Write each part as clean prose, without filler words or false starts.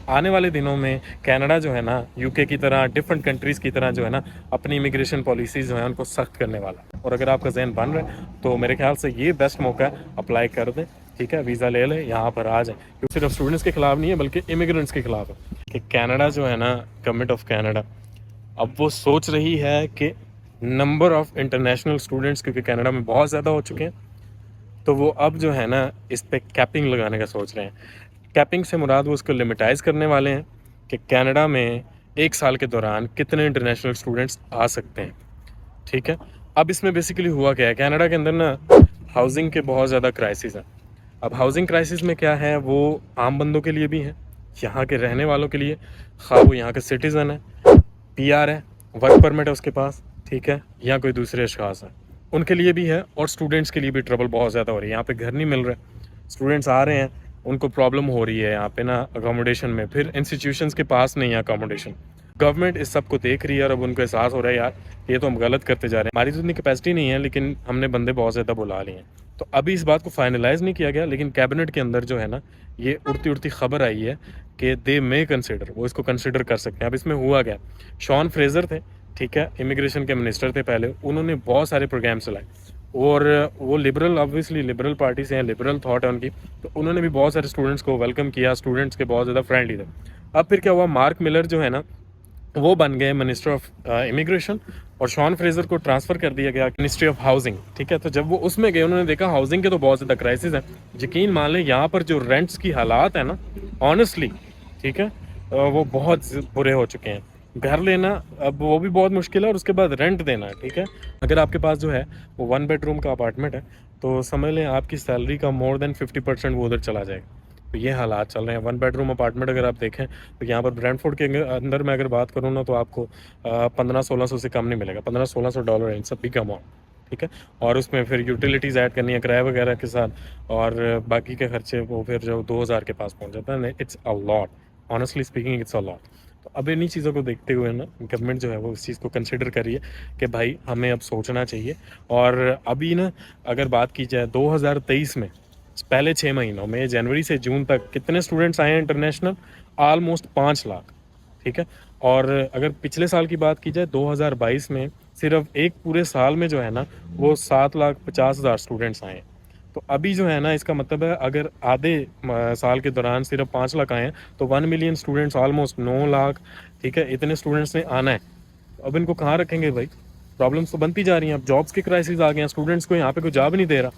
आने वाले दिनों में कनाडा जो है ना यूके की तरह डिफरेंट कंट्रीज़ की तरह जो है ना अपनी इमिग्रेशन पॉलिसीज़ जो है उनको सख्त करने वाला है। और अगर आपका जहन बन रहा है तो मेरे ख्याल से ये बेस्ट मौका है, अप्लाई कर दें, ठीक है, वीज़ा ले लें, यहाँ पर आ जाएँ। क्योंकि सिर्फ स्टूडेंट्स के खिलाफ नहीं है बल्कि इमिग्रेंट्स के खिलाफ है कि कनाडा जो है ना, गवर्नमेंट ऑफ कनाडा अब वो सोच रही है कि नंबर ऑफ इंटरनेशनल स्टूडेंट्स क्योंकि कनाडा में बहुत ज़्यादा हो चुके हैं, तो वो अब जो है ना इस पे कैपिंग लगाने का सोच रहे हैं। कैपिंग से मुराद वो उसको लिमिटाइज़ करने वाले हैं कि कनाडा में 1 साल के दौरान कितने इंटरनेशनल स्टूडेंट्स आ सकते हैं, ठीक है। अब इसमें बेसिकली हुआ क्या है, कनाडा के अंदर ना हाउसिंग के बहुत ज़्यादा क्राइसिस हैं। अब हाउसिंग क्राइसिस में क्या है, वो आम बंदों के लिए भी है, यहाँ के रहने वालों के लिए, खा वो यहाँ के सिटीज़न है, पीआर है, वर्क परमिट है उसके पास, ठीक है, या कोई दूसरे अशखास हैं, उनके लिए भी है। और स्टूडेंट्स के लिए भी ट्रबल बहुत ज़्यादा हो रही है। यहाँ पे घर नहीं मिल रहे, स्टूडेंट्स आ रहे हैं, उनको प्रॉब्लम हो रही है यहाँ पे ना अकोमोडेशन में, फिर इंस्टीट्यूशंस के पास नहीं है अकोमोडेशन। गवर्नमेंट इस सब को देख रही है और अब उनको एहसास हो रहा है यार ये तो हम गलत करते जा रहे हैं, हमारी तो इतनी कैपेसिटी नहीं है, लेकिन हमने बंदे बहुत ज़्यादा बुला लिए हैं। तो अभी इस बात को फाइनलाइज़ नहीं किया गया, लेकिन कैबिनेट के अंदर जो है ना ये उड़ती उड़ती खबर आई है कि दे मे कंसिडर, वो इसको कंसिडर कर सकते हैं। अब इसमें हुआ गया, शॉन फ्रेजर थे, ठीक है, इमिग्रेशन के मिनिस्टर थे पहले, उन्होंने बहुत सारे प्रोग्राम चलाए और वो लिबरल, ऑब्वियसली लिबरल पार्टी से हैं, लिबरल थॉट है उनकी, तो उन्होंने भी बहुत सारे स्टूडेंट्स को वेलकम किया, स्टूडेंट्स के बहुत ज़्यादा फ्रेंडली थे। अब फिर क्या हुआ, मार्क मिलर जो है ना वो बन गए मिनिस्टर ऑफ इमिग्रेशन और शॉन फ्रेजर को ट्रांसफ़र कर दिया गया मिनिस्ट्री ऑफ हाउसिंग, ठीक है। तो जब वो उसमें गए उन्होंने देखा हाउसिंग के तो बहुत ज़्यादा क्राइसिस है, यकीन मान लें यहाँ पर जो रेंट्स की हालात है ना, ऑनेस्टली, ठीक है, वो बहुत बुरे हो चुके हैं। घर लेना अब वो भी बहुत मुश्किल है और उसके बाद रेंट देना, ठीक है। अगर आपके पास जो है वो 1 बेडरूम का अपार्टमेंट है तो समझ लें आपकी सैलरी का मोर देन 50% वो उधर चला जाएगा। तो ये हालात चल रहे हैं। 1 बेडरूम अपार्टमेंट अगर आप देखें तो यहाँ पर ब्रैंडफोर्ड के अंदर मैं अगर बात करूँ ना तो आपको 1500-1600 से कम नहीं मिलेगा, $1500-1600 इन सब भी कम हो, ठीक है। और उसमें फिर यूटिलिटीज़ ऐड करनी है किराए वगैरह के साथ और बाकी के खर्चे वो फिर जो 2000 के पास पहुँच जाता है। It's a lot, honestly speaking it's a lot. तो अब इन्हीं चीज़ों को देखते हुए ना गवर्नमेंट जो है वो इस चीज़ को कंसिडर कर रही है कि भाई हमें अब सोचना चाहिए। और अभी ना अगर बात की जाए 2023 में पहले 6 महीनों में जनवरी से जून तक कितने स्टूडेंट्स आए हैं इंटरनेशनल, ऑलमोस्ट 5 लाख, ठीक है। और अगर पिछले साल की बात की जाए 2022 में सिर्फ एक पूरे साल में जो है ना वो 7,50,000 स्टूडेंट्स आए हैं। तो अभी जो है ना इसका मतलब है अगर आधे साल के दौरान सिर्फ 5 लाख आए हैं तो 1 मिलियन स्टूडेंट्स, ऑलमोस्ट 9 लाख, ठीक है, इतने स्टूडेंट्स ने आना है। तो अब इनको कहाँ रखेंगे भाई, प्रॉब्लम्स तो बनती जा रही हैं। अब जॉब्स के क्राइसिस आ गए हैं, स्टूडेंट्स को यहाँ पे कोई जॉब नहीं दे रहा,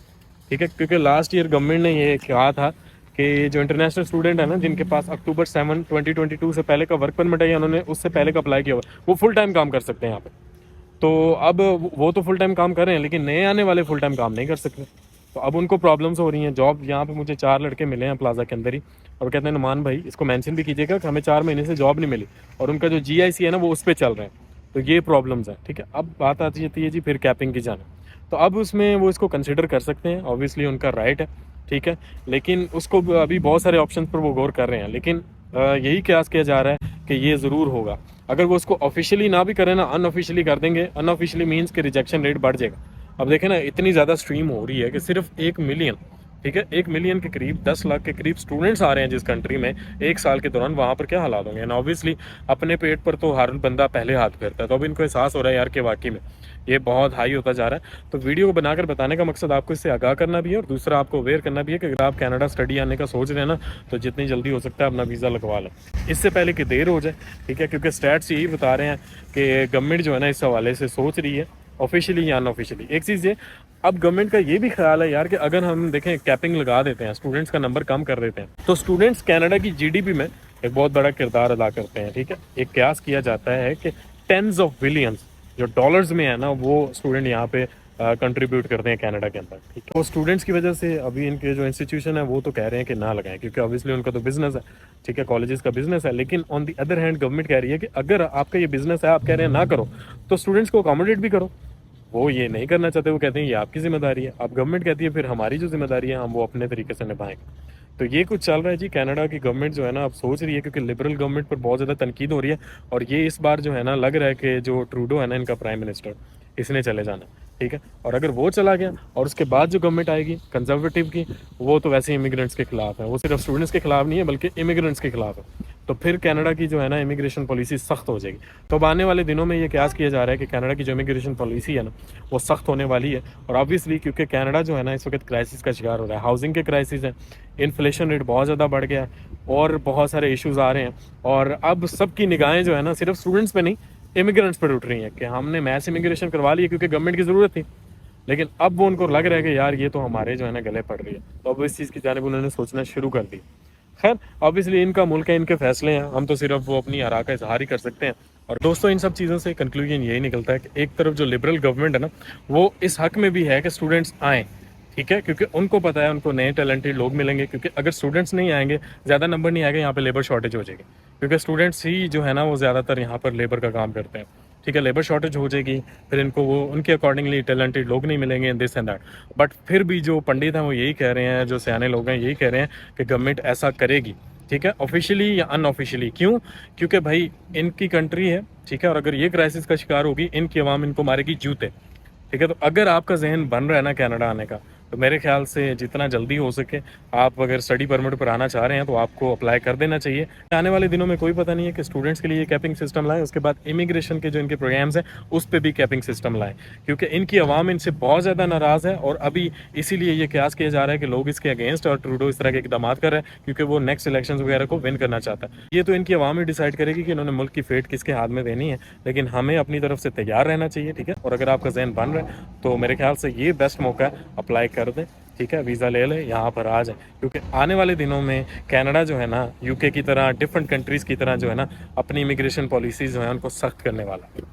ठीक है। क्योंकि लास्ट ईयर गवर्नमेंट ने ये कहा था कि जो इंटरनेशनल स्टूडेंट है ना जिनके पास अक्टूबर 7 2022 से पहले का वर्क परमिट है या उन्होंने उससे पहले का अप्लाई किया हुआ वो फुल टाइम काम कर सकते हैं यहाँ पे। तो अब वो तो फुल टाइम काम कर रहे हैं लेकिन नए आने वाले फुल टाइम काम नहीं कर सकते। तो अब उनको प्रॉब्लम्स हो रही हैं। जॉब यहाँ पे मुझे 4 लड़के मिले हैं प्लाजा के अंदर ही और कहते हैं नुमान भाई इसको मेंशन भी कीजिएगा कि हमें 4 महीने से जॉब नहीं मिली और उनका जो GIC है ना वो उस पर चल रहे हैं। तो ये प्रॉब्लम्स हैं, ठीक है। अब बात आती जाती है जी फिर कैपिंग की जाने, तो अब उसमें वो इसको कंसिडर कर सकते हैं, ऑब्वियसली उनका राइट है, ठीक है। लेकिन उसको अभी बहुत सारे ऑप्शन पर वो गौर कर रहे हैं, लेकिन यही कयास किया जा रहा है कि ये ज़रूर होगा। अगर वो उसको ऑफिशियली ना भी करें ना, अनऑफिशियली कर देंगे। अनऑफिशियली मीन्स कि रिजेक्शन रेट बढ़ जाएगा। अब देखें ना इतनी ज़्यादा स्ट्रीम हो रही है कि सिर्फ 1 मिलियन, ठीक है, 1 मिलियन के करीब 10 लाख के करीब स्टूडेंट्स आ रहे हैं जिस कंट्री में 1 साल के दौरान, वहाँ पर क्या हालात होंगे। एंड ऑब्वियसली अपने पेट पर तो हर बंदा पहले हाथ फेरता है। तो अब इनको एहसास हो रहा है यार कि वाकई में ये बहुत हाई होता जा रहा है। तो वीडियो को बनाकर बताने का मकसद आपको इससे आगाह करना भी है और दूसरा आपको अवेयर करना भी है कि अगर आप कनाडा स्टडी आने का सोच रहे हैं ना तो जितनी जल्दी हो सकता है अपना वीज़ा लगवा लें, इससे पहले कि देर हो जाए, ठीक है। क्योंकि स्टैट्स यही बता रहे हैं कि गवर्नमेंट जो है ना इस हवाले से सोच रही है ऑफिशियली या अनऑफिशियली। एक चीज़ ये, अब गवर्नमेंट का ये भी ख्याल है यार कि अगर हम देखें कैपिंग लगा देते हैं, स्टूडेंट्स का नंबर कम कर देते हैं, तो स्टूडेंट्स कनाडा की GDP में एक बहुत बड़ा किरदार अदा करते हैं, ठीक है। एक कयास किया जाता है कि टेंस ऑफ बिलियंस जो डॉलर्स में है ना वो स्टूडेंट यहाँ पे कंट्रीब्यूट करते हैं कनाडा के अंदर, ठीक है। वो स्टूडेंट्स की वजह से अभी इनके जो इंस्टीट्यूशन है वो तो कह रहे हैं कि ना लगाएं क्योंकि ऑब्वियसली उनका तो बिजनेस है, ठीक है, कॉलेजेस का बिजनेस है। लेकिन on the other hand government कह रही है कि अगर आपका ये बिजनेस है, आप कह रहे हैं ना करो, तो स्टूडेंट्स को अकोमोडेट भी करो। वो ये नहीं करना चाहते, वो कहते हैं ये आपकी जिम्मेदारी है। अब गवर्नमेंट कहती है फिर हमारी जो जिम्मेदारी है हम वो अपने तरीके से निभाएंगे। तो ये कुछ चल रहा है जी। कनाडा की गवर्नमेंट जो है ना अब सोच रही है, क्योंकि लिबरल गवर्नमेंट पर बहुत ज़्यादा तनकीद हो रही है और ये इस बार जो है ना लग रहा है कि जो ट्रूडो है ना इनका प्राइम मिनिस्टर, इसने चले जाना, ठीक है। और अगर वो चला गया और उसके बाद जो गवर्नमेंट आएगी कंजर्वेटिव की, वो तो वैसे इमिग्रेंट्स के खिलाफ है, वो सिर्फ स्टूडेंट्स के खिलाफ नहीं है बल्कि इमिग्रेंट्स के खिलाफ है। तो फिर कनाडा की जो है ना इमिग्रेशन पॉलिसी सख्त हो जाएगी। तो अब आने वाले दिनों में ये कयास किया जा रहा है कि कनाडा की जो इमिग्रेशन पॉलिसी है ना वो सख्त होने वाली है। और ऑब्वियसली क्योंकि कनाडा जो है ना इस वक्त क्राइसिस का शिकार हो रहा है, हाउसिंग के क्राइसिस है, इन्फ्लेशन रेट बहुत ज़्यादा बढ़ गया है और बहुत सारे इश्यूज़ आ रहे हैं। और अब सबकी निगाहें जो है ना सिर्फ स्टूडेंट्स पे नहीं, इमिग्रेंट्स पर उठ रही हैं कि हमने मैस इमिग्रेशन करवा ली है क्योंकि गवर्नमेंट की ज़रूरत थी, लेकिन अब वो उनको लग रहा है कि यार ये तो हमारे जो है ना गले पड़ रही है। तो अब इस चीज़ की जानिब उन्होंने सोचना शुरू कर दी। खैर ऑब्वियसली इनका मुल्क है, इनके फैसले हैं, हम तो सिर्फ वो अपनी आरा का इजहार ही कर सकते हैं। और दोस्तों इन सब चीज़ों से कंक्लूजन यही निकलता है कि एक तरफ जो लिबरल गवर्नमेंट है ना वो इस हक में भी है कि स्टूडेंट्स आएँ, ठीक है, क्योंकि उनको पता है उनको नए टैलेंटेड लोग मिलेंगे, क्योंकि अगर स्टूडेंट्स नहीं आएंगे, ज़्यादा नंबर नहीं आएगा, यहाँ पे लेबर शॉर्टेज हो जाएगी, क्योंकि स्टूडेंट्स ही जो है ना वो ज़्यादातर यहाँ पर लेबर का काम करते हैं, ठीक है। लेबर शॉर्टेज हो जाएगी, फिर इनको वो उनके अकॉर्डिंगली टैलेंटेड लोग नहीं मिलेंगे, दिस एंड दैट। बट फिर भी जो पंडित हैं वो यही कह रहे हैं, जो सियाने लोग हैं यही कह रहे हैं कि गवर्नमेंट ऐसा करेगी, ठीक है, ऑफिशियली या अनऑफिशियली। क्यों? क्योंकि भाई इनकी कंट्री है, ठीक है, और अगर ये क्राइसिस का शिकार होगी इनकी आवाम इनको मारेगी जूते, ठीक है। तो अगर आपका जहन बन रहा है ना कनाडा आने का, तो मेरे ख्याल से जितना जल्दी हो सके आप अगर स्टडी परमिट पर आना चाह रहे हैं तो आपको अप्लाई कर देना चाहिए। आने वाले दिनों में कोई पता नहीं है कि स्टूडेंट्स के लिए कैपिंग सिस्टम लाएं, उसके बाद इमिग्रेशन के जो इनके प्रोग्राम्स हैं उस पर भी कैपिंग सिस्टम लाएं, क्योंकि इनकी आवाम इनसे बहुत ज़्यादा नाराज़ है। और अभी इसीलिए ये कयास किया जा रहा है कि लोग इसके अगेंस्ट और ट्रूडो इस तरह के इकदाम कर रहे हैं क्योंकि वो नेक्स्ट इलेक्शन वगैरह को विन करना चाहता है। ये तो इनकी आवाम ही डिसाइड करेगी कि इन्होंने मुल्क की फेट किसके हाथ में देनी है, लेकिन हमें अपनी तरफ से तैयार रहना चाहिए, ठीक है। और अगर आपका जहन बन रहा है तो मेरे ख्याल से ये बेस्ट मौका है, अप्लाई कर दें, ठीक है, वीज़ा ले लें, यहाँ पर आ जाए, क्योंकि आने वाले दिनों में कनाडा जो है ना यूके की तरह डिफरेंट कंट्रीज़ की तरह जो है ना अपनी इमिग्रेशन पॉलिसीज़ जो है उनको सख्त करने वाला है।